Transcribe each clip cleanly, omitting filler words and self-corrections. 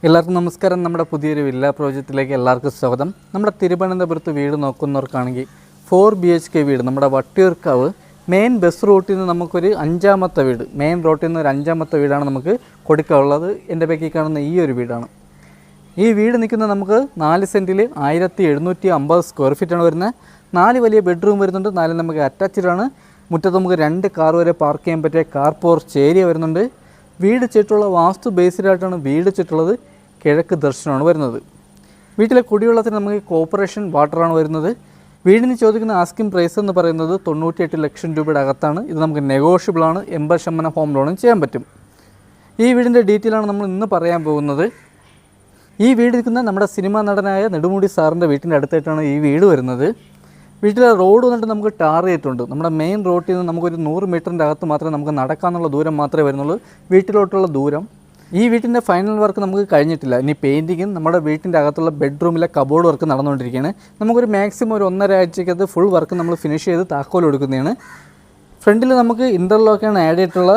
എല്ലാവർക്കും നമസ്കാരം. നമ്മുടെ പുതിയൊരു വില്ല പ്രോജക്റ്റിലേക്ക് എല്ലാവർക്കും സ്വാഗതം. നമ്മുടെ തിരുവനന്തപുരത്ത് വീട് നോക്കുന്നവർക്കാണെങ്കിൽ 4BHK വീട് നമ്മുടെ വട്ടിയൂർക്കാവ് മെയിൻ ബസ് റൂട്ടിൽ നിന്ന് നമുക്കൊരു അഞ്ചാമത്തെ വീട്, മെയിൻ റോട്ടിൽ നിന്ന് ഒരു അഞ്ചാമത്തെ വീടാണ് നമുക്ക് കൊടുക്കാനുള്ളത്. എൻ്റെ ബാക്കിൽ കാണുന്ന ഈ ഒരു വീടാണ്. ഈ വീട് നിൽക്കുന്നത് നമുക്ക് 4 സെൻറ്റിൽ 1750 സ്ക്വയർ ഫീറ്റാണ് വരുന്നത്. 4 വലിയ ബെഡ്റൂം വരുന്നുണ്ട്, 4 നമുക്ക് അറ്റാച്ച്ഡാണ്. മുറ്റത്ത് നമുക്ക് 2 കാർ വരെ പാർക്ക് ചെയ്യാൻ പറ്റിയ കാർ പോർച്ച് ഏരിയ വരുന്നുണ്ട്. വീട് ചുറ്റുള്ള വാസ്തു ബേസ്ഡായിട്ടാണ് വീട് ചുറ്റുള്ളത്. കിഴക്ക് ദർശനമാണ് വരുന്നത്. വീട്ടിലെ കുടിവെള്ളത്തിന് നമുക്ക് കോർപ്പറേഷൻ വാട്ടറാണ് വരുന്നത്. വീടിന് ചോദിക്കുന്ന ആസ്കിംഗ് പ്രൈസ് എന്ന് പറയുന്നത് 98 ലക്ഷം രൂപയുടെ അകത്താണ്. ഇത് നമുക്ക് നെഗോഷ്യബിളാണ്. 80% ഹോം ലോണും ചെയ്യാൻ പറ്റും. ഈ വീടിൻ്റെ ഡീറ്റെയിലാണ് നമ്മൾ ഇന്ന് പറയാൻ പോകുന്നത്. ഈ വീട് നിൽക്കുന്ന നമ്മുടെ സിനിമാ നടനായ നെടുമുടി സാറിൻ്റെ വീട്ടിൻ്റെ അടുത്തായിട്ടാണ് ഈ വീട് വരുന്നത്. വീട്ടിലെ റോഡ് വന്നിട്ട് നമുക്ക് ടാർ ചെയ്തിട്ടുണ്ട്. നമ്മുടെ മെയിൻ റോഡിൽ നിന്ന് നമുക്കൊരു 100 മീറ്ററിൻ്റെ അകത്ത് മാത്രമേ നമുക്ക് നടക്കാനുള്ള ദൂരം മാത്രമേ വരുന്നുള്ളൂ. വീട്ടിലോട്ടുള്ള ദൂരം. ഈ വീട്ടിൻ്റെ ഫൈനൽ വർക്ക് നമുക്ക് കഴിഞ്ഞിട്ടില്ല. ഇനി പെയിൻറ്റിങ്ങും നമ്മുടെ വീട്ടിൻ്റെ അകത്തുള്ള ബെഡ്റൂമിലെ കബോർഡ് വർക്ക് നടന്നുകൊണ്ടിരിക്കുകയാണ്. നമുക്കൊരു മാക്സിമം ഒരു 1.5 ആഴ്ചക്കകത്ത് ഫുൾ വർക്ക് നമ്മൾ ഫിനിഷ് ചെയ്ത് താക്കോൽ കൊടുക്കുന്നതാണ്. ഫ്രണ്ടിൽ നമുക്ക് ഇൻ്റർലോക്കാണ് ആഡ് ചെയ്തിട്ടുള്ള.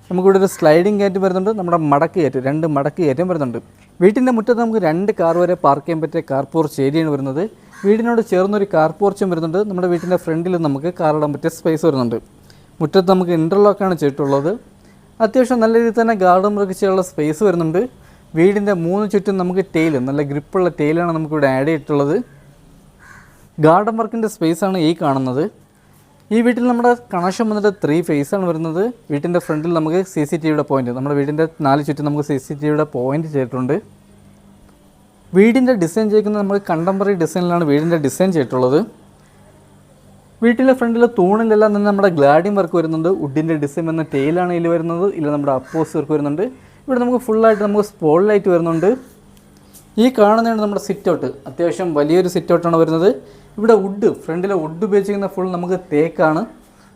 നമുക്കിവിടെ ഒരു സ്ലൈഡിങ് ഗേറ്റ് വരുന്നുണ്ട്. നമ്മുടെ മടക്ക് ഗേറ്റ്, 2 മടക്ക് ഗേറ്റും വരുന്നുണ്ട്. വീട്ടിൻ്റെ മുറ്റത്ത് നമുക്ക് 2 കാർ വരെ പാർക്ക് ചെയ്യാൻ പറ്റിയ കാർ പോർച്ച് ഏരിയയാണ് വരുന്നത്. വീടിനോട് ചേർന്നൊരു കാർ പോർച്ചും വരുന്നുണ്ട്. നമ്മുടെ വീട്ടിൻ്റെ ഫ്രണ്ടിൽ നമുക്ക് കാർ ഇടാൻ പറ്റിയ സ്പേസ് വരുന്നുണ്ട്. മുറ്റത്ത് നമുക്ക് ഇൻ്റർലോക്കാണ് ചെയ്തിട്ടുള്ളത്. അത്യാവശ്യം നല്ല രീതിയിൽ തന്നെ ഗാർഡൻ വർക്ക് ചെയ്യാനുള്ള സ്പേസ് വരുന്നുണ്ട്. വീടിൻ്റെ 3 ചുറ്റും നമുക്ക് ടെയിൽ, നല്ല ഗ്രിപ്പുള്ള ടെയിലാണ് നമുക്കിവിടെ ആഡ് ചെയ്തിട്ടുള്ളത്. ഗാർഡൻ വർക്കിൻ്റെ സ്പേസാണ് ഈ കാണുന്നത്. ഈ വീട്ടിൽ നമ്മുടെ കണക്ഷൻ വന്നിട്ട് 3 ഫേസാണ് വരുന്നത്. വീട്ടിൻ്റെ ഫ്രണ്ടിൽ നമുക്ക് CCTVയുടെ പോയിൻറ്റ്, നമ്മുടെ വീടിൻ്റെ 4 ചുറ്റും നമുക്ക് CCTVയുടെ പോയിൻറ്റ് ചെയ്തിട്ടുണ്ട്. വീടിൻ്റെ ഡിസൈൻ ചെയ്തിരിക്കുന്നത് നമ്മൾ കണ്ടംപററി ഡിസൈനിലാണ് വീടിൻ്റെ ഡിസൈൻ ചെയ്തിട്ടുള്ളത്. വീട്ടിലെ ഫ്രണ്ടിലെ തൂണിലെല്ലാം തന്നെ നമ്മുടെ ഗ്ലാഡിങ് വർക്ക് വരുന്നുണ്ട്. വുഡിൻ്റെ ഡിസൈൻ എന്ന ടെയിലാണ് ഇതിൽ വരുന്നത്. ഇതിൽ നമ്മുടെ അപ്പോസ് വർക്ക് വരുന്നുണ്ട്. ഇവിടെ നമുക്ക് ഫുള്ളായിട്ട് നമുക്ക് സ്പോൾ ലൈറ്റ് വരുന്നുണ്ട്. ഈ കാണുന്നതാണ് നമ്മുടെ സിറ്റ് ഔട്ട്. അത്യാവശ്യം വലിയൊരു സിറ്റ് ഔട്ടാണ് വരുന്നത്. ഇവിടെ വുഡ്, ഫ്രണ്ടിലെ വുഡ് ഉപയോഗിച്ചിരിക്കുന്ന ഫുൾ നമുക്ക് തേക്കാണ്.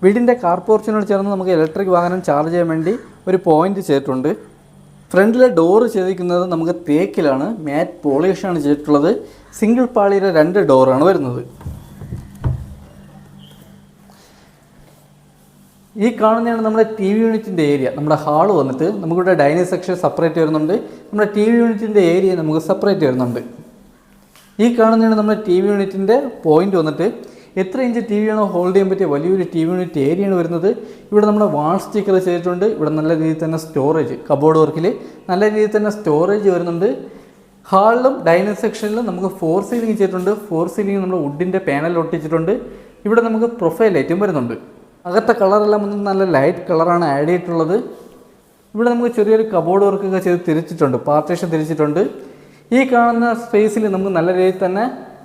വീടിൻ്റെ കാർ പോർച്ചിനോട് ചേർന്ന് നമുക്ക് ഇലക്ട്രിക് വാഹനം ചാർജ് ചെയ്യാൻ വേണ്ടി ഒരു പോയിൻ്റ് ചെയ്തിട്ടുണ്ട്. ഫ്രണ്ടിലെ ഡോറ് ചെയ്തിരിക്കുന്നത് നമുക്ക് തേക്കിലാണ്, മാറ്റ് പോളിഷാണ് ചെയ്തിട്ടുള്ളത്. സിംഗിൾ പാളിയുടെ 2 ഡോറാണ് വരുന്നത്. ഈ കാണുന്നതാണ് നമ്മുടെ TV യൂണിറ്റിൻ്റെ ഏരിയ. നമ്മുടെ ഹാള് വന്നിട്ട് നമുക്കിവിടെ ഡൈനിങ് സെക്ഷൻ സെപ്പറേറ്റ് വരുന്നുണ്ട്. നമ്മുടെ TV യൂണിറ്റിൻ്റെ ഏരിയ നമുക്ക് സെപ്പറേറ്റ് വരുന്നുണ്ട്. ഈ കാണുന്നതാണ് നമ്മുടെ TV യൂണിറ്റിൻ്റെ പോയിൻ്റ് വന്നിട്ട് എത്ര ഇഞ്ച് TV ആണോ ഹോൾഡ് ചെയ്യാൻ പറ്റിയ വലിയൊരു TV യൂണിറ്റ് ഏരിയയാണ് വരുന്നത്. ഇവിടെ നമ്മുടെ വാൾ സ്റ്റിക്കർ ചെയ്തിട്ടുണ്ട്. ഇവിടെ നല്ല രീതിയിൽ തന്നെ സ്റ്റോറേജ്, കബോർഡ് വർക്കിൽ നല്ല രീതിയിൽ തന്നെ സ്റ്റോറേജ് വരുന്നുണ്ട്. ഹാളിലും ഡൈനിങ് സെക്ഷനിലും നമുക്ക് 4 സീലിംഗ് ചെയ്തിട്ടുണ്ട്. 4 സീലിംഗ് നമ്മൾ വുഡിൻ്റെ പാനൽ ഒട്ടിച്ചിട്ടുണ്ട്. ഇവിടെ നമുക്ക് പ്രൊഫൈൽ ലൈറ്റും വരുന്നുണ്ട്. അകത്തെ കളറെല്ലാം വന്ന് നല്ല ലൈറ്റ് കളറാണ് ആഡ് ചെയ്തിട്ടുള്ളത്. ഇവിടെ നമുക്ക് ചെറിയൊരു കബോർഡ് വർക്കൊക്കെ ചെയ്ത് തിരിച്ചിട്ടുണ്ട്, പാർട്ടീഷൻ തിരിച്ചിട്ടുണ്ട്. ഈ കാണുന്ന സ്പേസിൽ നമുക്ക് നല്ല രീതിയിൽ തന്നെ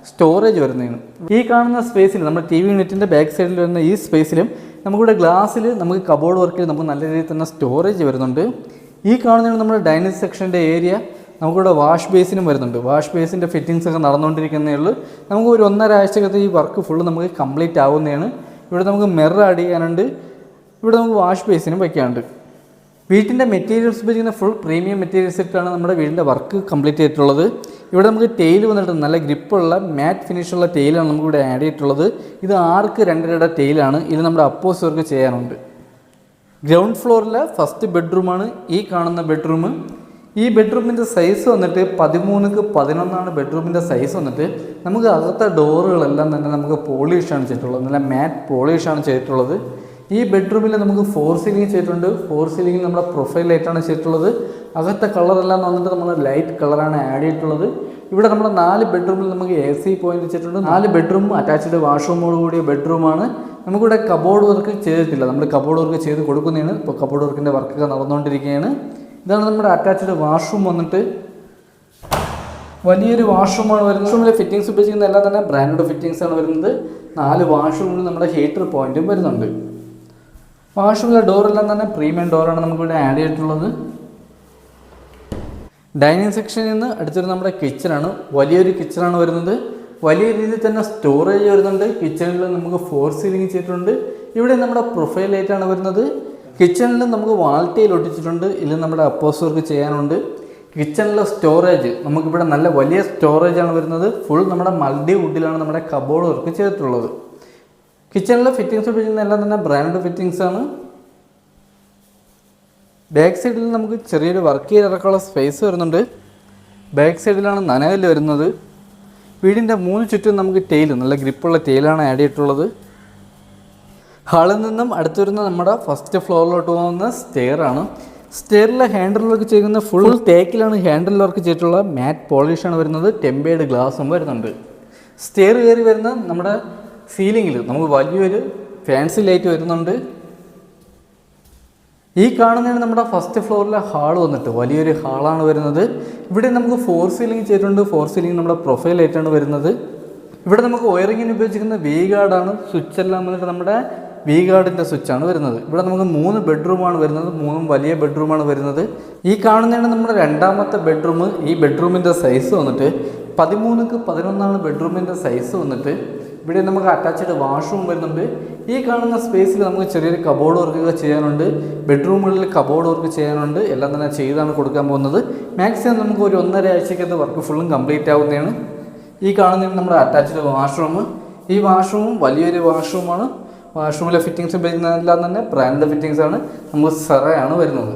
സ്റ്റോറേജ് വരുന്നതാണ്. ഈ കാണുന്ന സ്പേസിൽ നമ്മുടെ TV യൂണിറ്റിൻ്റെ ബാക്ക് സൈഡിൽ വരുന്ന ഈ സ്പേസിലും നമുക്കിവിടെ ഗ്ലാസ്സിൽ നമുക്ക് കബോർഡ് വർക്കിൽ നമുക്ക് നല്ല രീതിയിൽ തന്നെ സ്റ്റോറേജ് വരുന്നുണ്ട്. ഈ കാണുന്നതാണ് നമ്മുടെ ഡൈനിങ് സെക്ഷൻ്റെ ഏരിയ. നമുക്കിവിടെ വാഷ് ബേസിനും വരുന്നുണ്ട്. വാഷ് ബേസിൻ്റെ ഫിറ്റിങ്സ് ഒക്കെ നടന്നുകൊണ്ടിരിക്കുന്നേ ഉള്ളൂ. നമുക്ക് ഒരു 1.5 ആഴ്ചക്കകത്ത് ഈ വർക്ക് ഫുള്ള് നമുക്ക് കംപ്ലീറ്റ് ആവുന്നതാണ്. ഇവിടെ നമുക്ക് മിറർ ആഡ് ചെയ്യാനുണ്ട്. ഇവിടെ നമുക്ക് വാഷ് ബേസിനും വയ്ക്കാനുണ്ട്. വീട്ടിൻ്റെ മെറ്റീരിയൽസ് ഉപയോഗിക്കുന്ന ഫുൾ പ്രീമിയം മെറ്റീരിയൽസ് ഇട്ടാണ് നമ്മുടെ വീടിൻ്റെ വർക്ക് കംപ്ലീറ്റ് ചെയ്തിട്ടുള്ളത്. ഇവിടെ നമുക്ക് ടെയിൽ വന്നിട്ട് നല്ല ഗ്രിപ്പുള്ള മാറ്റ് ഫിനിഷുള്ള ടെയിലാണ് നമുക്കിവിടെ ആഡ് ചെയ്തിട്ടുള്ളത്. ഇത് 6ക്ക് 2.5 ടെയിലാണ്. ഇത് നമ്മുടെ അപ്പോസ് വർക്ക് ചെയ്യാനുണ്ട്. ഗ്രൗണ്ട് ഫ്ലോറിലെ ഫസ്റ്റ് ബെഡ്റൂമാണ് ഈ കാണുന്ന ബെഡ്റൂം. ഈ ബെഡ്റൂമിൻ്റെ സൈസ് വന്നിട്ട് 13ക്ക് 11 ബെഡ്റൂമിൻ്റെ സൈസ് വന്നിട്ട്. നമുക്ക് അകത്തെ ഡോറുകളെല്ലാം തന്നെ നമുക്ക് പോളിഷാണ് ചെയ്തിട്ടുള്ളത്, നല്ല മാറ്റ് പോളിഷാണ് ചെയ്തിട്ടുള്ളത്. ഈ ബെഡ്റൂമിൽ നമുക്ക് 4 സീലിംഗ് ചെയ്തിട്ടുണ്ട്. 4 സീലിംഗ് നമ്മുടെ പ്രൊഫൈൽ ലൈറ്റാണ് ചെയ്തിട്ടുള്ളത്. അകത്തെ കളറെല്ലാം വന്നിട്ട് നമ്മൾ ലൈറ്റ് കളറാണ് ആഡ് ചെയ്തിട്ടുള്ളത്. ഇവിടെ നമ്മുടെ 4 ബെഡ്റൂമിൽ നമുക്ക് AC പോയിന്റ് വെച്ചിട്ടുണ്ട്. 4 ബെഡ്റൂം അറ്റാച്ച്ഡ് വാഷ്റൂമോട് കൂടിയ ബെഡ്റൂമാണ്. നമുക്കിവിടെ കബോർഡ് വർക്ക് ചെയ്തിട്ടില്ല, നമ്മൾ കബോർഡ് വർക്ക് ചെയ്ത് കൊടുക്കുന്നതാണ്. ഇപ്പോൾ കബോർഡ് വർക്കിൻ്റെ വർക്കൊക്കെ നടന്നുകൊണ്ടിരിക്കുകയാണ്. ഇതാണ് നമ്മുടെ അറ്റാച്ച്ഡ് വാഷ്റൂം വന്നിട്ട്. വലിയൊരു വാഷ്റൂമാണ് വരുന്നത്. വാഷ്റൂമിലെ ഫിറ്റിങ്സ് ഉപയോഗിക്കുന്ന എല്ലാം തന്നെ ബ്രാൻഡ് ഫിറ്റിങ്സ് ആണ് വരുന്നത്. 4 വാഷ്റൂമിൽ നമ്മുടെ ഹീറ്റർ പോയിന്റും വരുന്നുണ്ട്. വാഷ്റൂമിലെ ഡോറെല്ലാം തന്നെ പ്രീമിയം ഡോറാണ് നമുക്കിവിടെ ആഡ് ചെയ്തിട്ടുള്ളത്. ഡൈനിങ് സെക്ഷനിൽ നിന്ന് അടുത്തൊരു നമ്മുടെ കിച്ചണാണ്. വലിയൊരു കിച്ചണാണ് വരുന്നത്. വലിയ രീതിയിൽ തന്നെ സ്റ്റോറേജ് വരുന്നുണ്ട്. കിച്ചണിൽ നമുക്ക് 4 സീലിംഗ് ചെയ്തിട്ടുണ്ട്. ഇവിടെ നമ്മുടെ പ്രൊഫൈൽ ലൈറ്റാണ് വരുന്നത്. കിച്ചണിൽ നമുക്ക് വാൾ ടൈൽ ഒട്ടിച്ചിട്ടുണ്ട്. ഇതിൽ നമ്മുടെ അപ്പോസ് വർക്ക് ചെയ്യാനുണ്ട്. കിച്ചണിലെ സ്റ്റോറേജ് നമുക്കിവിടെ നല്ല വലിയ സ്റ്റോറേജാണ് വരുന്നത്. ഫുൾ നമ്മുടെ മൾട്ടി വുഡിലാണ് നമ്മുടെ കബോർഡ് വർക്ക് ചെയ്തിട്ടുള്ളത്. കിച്ചണിലെ ഫിറ്റിങ്സ് ഉപയോഗിക്കുന്ന എല്ലാം തന്നെ ബ്രാൻഡ് ഫിറ്റിങ്സ് ആണ്. ബാക്ക് സൈഡിൽ നമുക്ക് ചെറിയൊരു വർക്ക് ചെയ്ത് ഇറക്കാനുള്ള സ്പേസ് വരുന്നുണ്ട്. ബാക്ക് സൈഡിലാണ് നനകല്ല് വരുന്നത്. വീടിൻ്റെ 3 ചുറ്റും നമുക്ക് ടെയിൽ, നല്ല ഗ്രിപ്പുള്ള ടെയിലാണ് ആഡ് ചെയ്തിട്ടുള്ളത്. ഹാളിൽ നിന്നും അടുത്ത് വരുന്ന നമ്മുടെ ഫസ്റ്റ് ഫ്ലോറിലോട്ട് പോകുന്ന സ്റ്റെയർ ആണ്. സ്റ്റെയറിലെ ഹാൻഡിൽ വർക്ക് ചെയ്യുന്ന ഫുൾ തേക്കിലാണ് ഹാൻഡിൽ വർക്ക് ചെയ്തിട്ടുള്ള മാറ്റ് പോളിഷാണ് വരുന്നത്. ടെമ്പേർഡ് ഗ്ലാസും വരുന്നുണ്ട്. സ്റ്റെയർ കയറി വരുന്ന നമ്മുടെ സീലിങ്ങിൽ നമുക്ക് വലിയൊരു ഫാൻസി ലൈറ്റ് വരുന്നുണ്ട്. ഈ കാണുന്നതാണ് നമ്മുടെ ഫസ്റ്റ് ഫ്ലോറിലെ ഹാൾ വന്നിട്ട് വലിയൊരു ഹാളാണ് വരുന്നത്. ഇവിടെ നമുക്ക് 4 സീലിംഗ് ചെയ്തിട്ടുണ്ട്. 4 സീലിംഗ് നമ്മുടെ പ്രൊഫൈൽ ലൈറ്റാണ് വരുന്നത്. ഇവിടെ നമുക്ക് വയറിങ്ങിന് ഉപയോഗിച്ചിരിക്കുന്ന വി ഗാർഡാണ്. സ്വിച്ച് എല്ലാം വന്നിട്ട് നമ്മുടെ വി ഗാർഡിൻ്റെ സ്വിച്ചാണ് വരുന്നത്. ഇവിടെ നമുക്ക് 3 ബെഡ്റൂമാണ് വരുന്നത്. 3 വലിയ ബെഡ്റൂമാണ് വരുന്നത്. ഈ കാണുന്നതാണ് നമ്മുടെ രണ്ടാമത്തെ ബെഡ്റൂം. ഈ ബെഡ്റൂമിൻ്റെ സൈസ് വന്നിട്ട് 13x11 ബെഡ്റൂമിൻ്റെ സൈസ് വന്നിട്ട്. ഇവിടെ നമുക്ക് അറ്റാച്ച്ഡ് വാഷ്റൂം വരുന്നുണ്ട്. ഈ കാണുന്ന സ്പേസിൽ നമുക്ക് ചെറിയൊരു കബോർഡ് വർക്കൊക്കെ ചെയ്യാനുണ്ട്. ബെഡ്റൂമുകളിൽ കബോർഡ് വർക്ക് ചെയ്യാനുണ്ട്. എല്ലാം തന്നെ ചെയ്താണ് കൊടുക്കാൻ പോകുന്നത്. മാക്സിമം നമുക്ക് ഒരു 1.5 ആഴ്ചക്കകത്ത് വർക്ക് ഫുള്ളും കംപ്ലീറ്റ് ആവുന്നതാണ്. ഈ കാണുന്നതാണ് നമ്മുടെ അറ്റാച്ച്ഡ് വാഷ്റൂം. ഈ വാഷ്റൂമും വലിയൊരു വാഷ്റൂമാണ്. വാഷ്റൂമിലെ ഫിറ്റിങ്സ് ഉപയോഗിക്കുന്നതെല്ലാം തന്നെ ബ്രാൻഡ് ഫിറ്റിങ്സ് ആണ്. നമുക്ക് സെറയാണ് വരുന്നത്.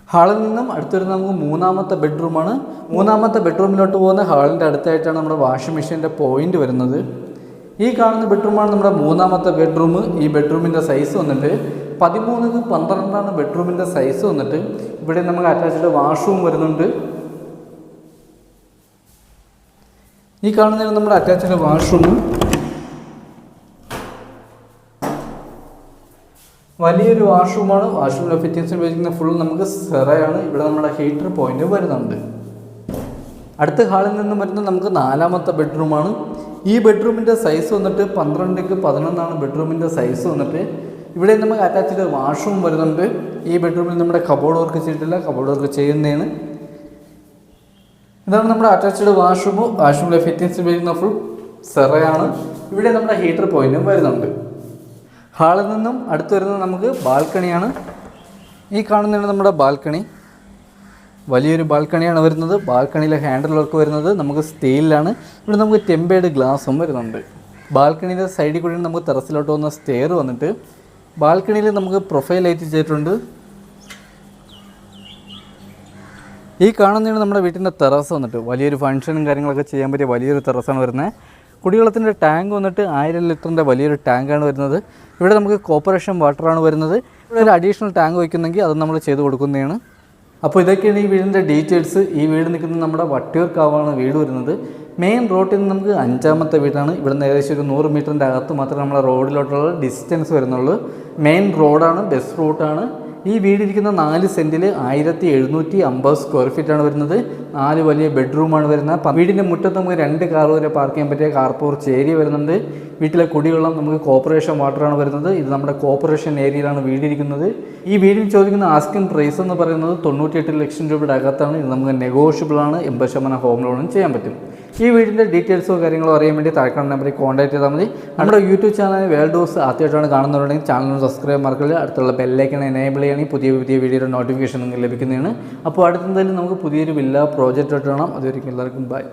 ഹാളിൽ നിന്നും അടുത്ത് വരുന്ന നമുക്ക് 3ാമത്തെ ബെഡ്റൂമാണ്. 3ാമത്തെ ബെഡ്റൂമിലോട്ട് പോകുന്ന ഹാളിൻ്റെ അടുത്തായിട്ടാണ് നമ്മുടെ വാഷിംഗ് മെഷീൻ്റെ പോയിന്റ് വരുന്നത്. ഈ കാണുന്ന ബെഡ്റൂമാണ് നമ്മുടെ 3ാമത്തെ ബെഡ്റൂം. ഈ ബെഡ്റൂമിൻ്റെ സൈസ് വന്നിട്ട് 13x12 ബെഡ്റൂമിൻ്റെ സൈസ് വന്നിട്ട്. ഇവിടെ നമുക്ക് അറ്റാച്ച്ഡ് വാഷ്റൂം വരുന്നുണ്ട്. ഈ കാണുന്നതാണ് നമ്മുടെ അറ്റാച്ച്ഡ് വാഷ്റൂം. വലിയൊരു വാഷ്റൂമാണ്. വാഷ്റൂമിലെ ഫിറ്റിങ്സ് ഉപയോഗിക്കുന്ന ഫുൾ നമുക്ക് സെറയാണ്. ഇവിടെ നമ്മുടെ ഹീറ്റർ പോയിന്റ് വരുന്നുണ്ട്. അടുത്ത ഹാളിൽ നിന്നും വരുന്നത് നമുക്ക് 4ാമത്തെ ബെഡ്റൂമാണ്. ഈ ബെഡ്റൂമിൻ്റെ സൈസ് വന്നിട്ട് 12x11 ബെഡ്റൂമിൻ്റെ സൈസ് വന്നിട്ട്. ഇവിടെ നമുക്ക് അറ്റാച്ച്ഡ് വാഷ്റൂം വരുന്നുണ്ട്. ഈ ബെഡ്റൂമിൽ നമ്മുടെ കബോർഡ് വർക്ക് ചെയ്തിട്ടില്ല. കബോർഡ് വർക്ക് ചെയ്യുന്നതാണ്. ഇതാണ് നമ്മുടെ അറ്റാച്ച്ഡ് വാഷ്റൂം. വാഷ്റൂമിലെ ഫിറ്റിങ്സ് ഉപയോഗിക്കുന്ന ഫുൾ സെറയാണ്. ഇവിടെ നമ്മുടെ ഹീറ്റർ പോയിന്റും വരുന്നുണ്ട്. ഹാളിൽ നിന്നും അടുത്ത് വരുന്നത് നമുക്ക് ബാൽക്കണിയാണ്. ഈ കാണുന്നതാണ് നമ്മുടെ ബാൽക്കണി. വലിയൊരു ബാൽക്കണിയാണ് വരുന്നത്. ബാൽക്കണിയിലെ ഹാൻഡിൽ വർക്ക് വരുന്നത് നമുക്ക് സ്റ്റീലിലാണ്. ഇവിടെ നമുക്ക് ടെമ്പേർഡ് ഗ്ലാസും വരുന്നുണ്ട്. ബാൽക്കണിയുടെ സൈഡിൽ കൂടി നമുക്ക് ടെറസിലോട്ട് പോകുന്ന സ്റ്റെയർ വന്നിട്ട്. ബാൽക്കണിയിൽ നമുക്ക് പ്രൊഫൈൽ ലൈറ്റ് ചെയ്തിട്ടുണ്ട്. ഈ കാണുന്നതാണ് നമ്മുടെ വീട്ടിൻ്റെ ടെറസ് വന്നിട്ട്. വലിയൊരു ഫംഗ്ഷനും കാര്യങ്ങളൊക്കെ ചെയ്യാൻ പറ്റിയ വലിയൊരു ടെറസാണ് വരുന്നത്. കുടിവെള്ളത്തിൻ്റെ ടാങ്ക് വന്നിട്ട് 1000 ലിറ്ററിൻ്റെ വലിയൊരു ടാങ്കാണ് വരുന്നത്. ഇവിടെ നമുക്ക് കോർപ്പറേഷൻ വാട്ടറാണ് വരുന്നത്. ഇവിടെ ഒരു അഡീഷണൽ ടാങ്ക് വയ്ക്കുന്നെങ്കിൽ അത് നമ്മൾ ചെയ്ത് കൊടുക്കുന്നതാണ്. അപ്പോൾ ഇതൊക്കെയാണ് ഈ വീടിൻ്റെ ഡീറ്റെയിൽസ്. ഈ വീട് നിൽക്കുന്നത് നമ്മുടെ വട്ടിയൂർക്കാവാണ് വീട് വരുന്നത്. മെയിൻ റോഡിൽ നിന്ന് നമുക്ക് 5ാമത്തെ വീടാണ്. ഇവിടുന്ന് ഏകദേശം ഒരു 100 മീറ്ററിൻ്റെ അകത്ത് മാത്രമേ നമ്മുടെ റോഡിലോട്ടുള്ള ഡിസ്റ്റൻസ് വരുന്നുള്ളൂ. മെയിൻ റോഡാണ്, ബസ് റൂട്ടാണ്. ഈ വീടിരിക്കുന്ന 4 സെൻറ്റിൽ 1750 സ്ക്വയർ ഫീറ്റാണ് വരുന്നത്. 4 വലിയ ബെഡ്റൂമാണ് വരുന്നത്. വീടിൻ്റെ മുറ്റത്ത് നമുക്ക് 2 കാർ വരെ പാർക്ക് ചെയ്യാൻ പറ്റിയ കാർ പോർച്ച് ഏരിയ വരുന്നുണ്ട്. വീട്ടിലെ കുടിവെള്ളം നമുക്ക് കോർപ്പറേഷൻ വാട്ടറാണ് വരുന്നത്. ഇത് നമ്മുടെ കോർപ്പറേഷൻ ഏരിയയിലാണ് വീടിരിക്കുന്നത്. ഈ വീടിന് ചോദിക്കുന്ന ആസ്കിംഗ് പ്രൈസ് എന്ന് പറയുന്നത് 98 ലക്ഷം രൂപയുടെ അകത്താണ്. ഇത് നമുക്ക് നെഗോഷ്യബിൾ ആണ്. 80% ഹോം ലോണും ചെയ്യാൻ പറ്റും. ഈ വീടിൻ്റെ ഡീറ്റെയിൽസോ കാര്യങ്ങളോ അറിയാൻ വേണ്ടി താഴെക്കാണുന്ന നമ്പറിൽ കോൺടാക്ട് ചെയ്താൽ മതി. നമ്മുടെ യൂട്യൂബ് ചാനൽ വേൾഡ് ഹൗസ് ആദ്യമായിട്ടാണ് കാണുന്നവരുണ്ടെങ്കിൽ ചാനൽ സബ്സ്ക്രൈബ് മറക്കരുത്. അടുത്തുള്ള ബെല്ലൈക്കൺ എനേബിൾ ചെയ്യുകയാണെങ്കിൽ പുതിയ വീഡിയോയുടെ നോട്ടിഫിക്കേഷൻ നിങ്ങൾക്ക് ലഭിക്കുന്നതാണ്. അപ്പോൾ അടുത്തെന്തായാലും നമുക്ക് പുതിയൊരു വില്ല പ്രോജക്റ്റ് ആയിട്ട് കാണാം. അതുവരെയും എല്ലാവർക്കും ബൈ.